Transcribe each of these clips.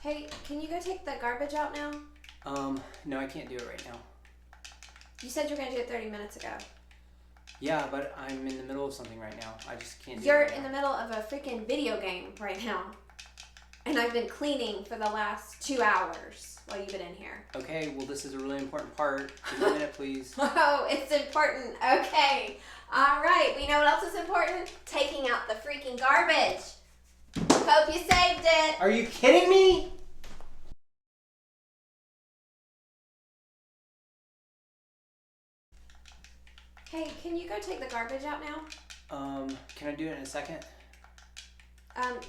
Hey, can you go take the garbage out now? No, I can't do it right now. You said you were going to do it 30 minutes ago. Yeah, but I'm in the middle of something right now. I just can't do it You're right in now. the middle of a freaking video game right now. And I've been cleaning for the last 2 hours while you've been in here. Okay, well, this is a really important part. Give me a minute, please. Oh, it's important. Okay. All right. We know what else is important? Taking out the freaking garbage. Hope you saved it. Are you kidding me? Hey, can you go take the garbage out now? Can I do it in a second?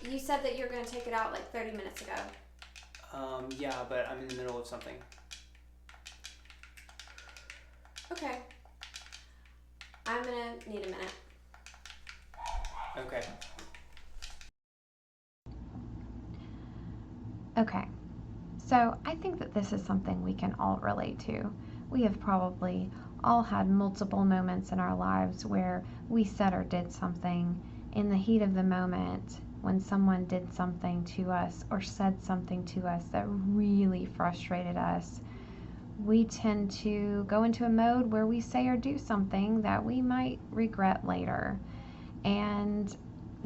You said that you were going to take it out like 30 minutes ago. Yeah, but I'm in the middle of something. Okay. I'm going to need a minute. Okay. Okay, so I think that this is something we can all relate to. We have probably all had multiple moments in our lives where we said or did something in the heat of the moment when someone did something to us or said something to us that really frustrated us. We tend to go into a mode where we say or do something that we might regret later. And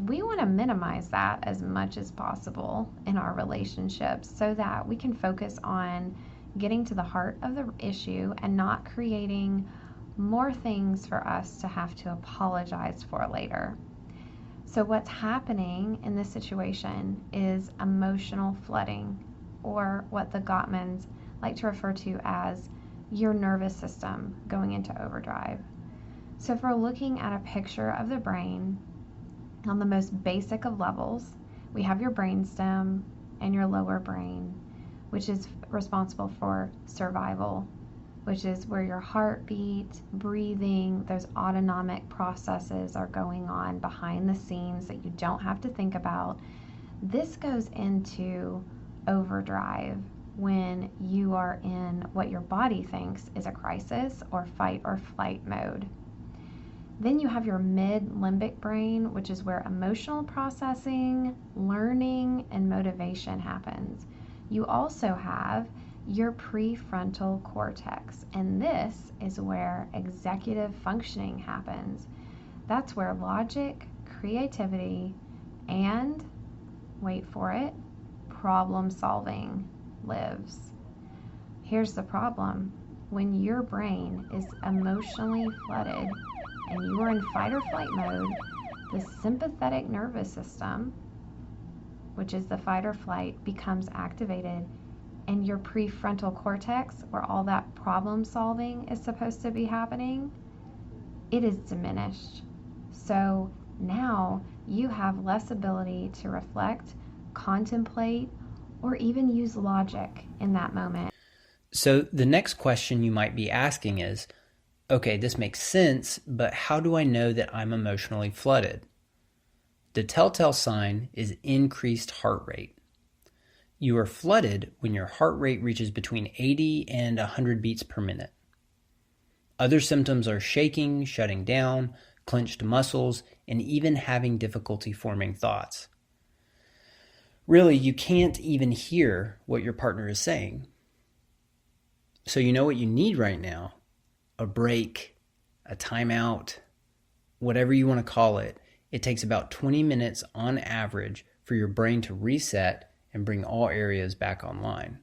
we want to minimize that as much as possible in our relationships so that we can focus on getting to the heart of the issue and not creating more things for us to have to apologize for later. So what's happening in this situation is emotional flooding, or what the Gottmans like to refer to as your nervous system going into overdrive. So if we're looking at a picture of the brain, on the most basic of levels, we have your brainstem and your lower brain, which is responsible for survival, which is where your heartbeat, breathing, those autonomic processes are going on behind the scenes that you don't have to think about. This goes into overdrive when you are in what your body thinks is a crisis or fight or flight mode. Then you have your mid-limbic brain, which is where emotional processing, learning, and motivation happens. You also have your prefrontal cortex, and this is where executive functioning happens. That's where logic, creativity, and, wait for it, problem solving lives. Here's the problem. When your brain is emotionally flooded and you are in fight or flight mode, the sympathetic nervous system, which is the fight or flight, becomes activated, and your prefrontal cortex, where all that problem solving is supposed to be happening, it is diminished. So now you have less ability to reflect, contemplate, or even use logic in that moment. So the next question you might be asking is, okay, this makes sense, but how do I know that I'm emotionally flooded? The telltale sign is increased heart rate. You are flooded when your heart rate reaches between 80 and 100 beats per minute. Other symptoms are shaking, shutting down, clenched muscles, and even having difficulty forming thoughts. Really, you can't even hear what your partner is saying. So you know what you need right now? A break, a timeout, whatever you want to call it. It takes about 20 minutes on average for your brain to reset and bring all areas back online.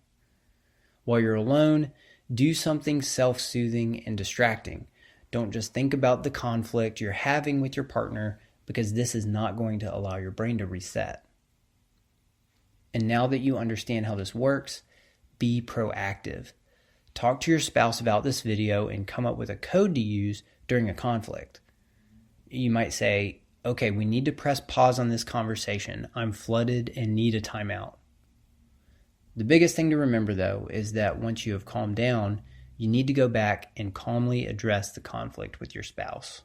While you're alone, do something self-soothing and distracting. Don't just think about the conflict you're having with your partner, because this is not going to allow your brain to reset. And now that you understand how this works, be proactive. Talk to your spouse about this video and come up with a code to use during a conflict. You might say, okay, we need to press pause on this conversation. I'm flooded and need a timeout. The biggest thing to remember, though, is that once you have calmed down, you need to go back and calmly address the conflict with your spouse.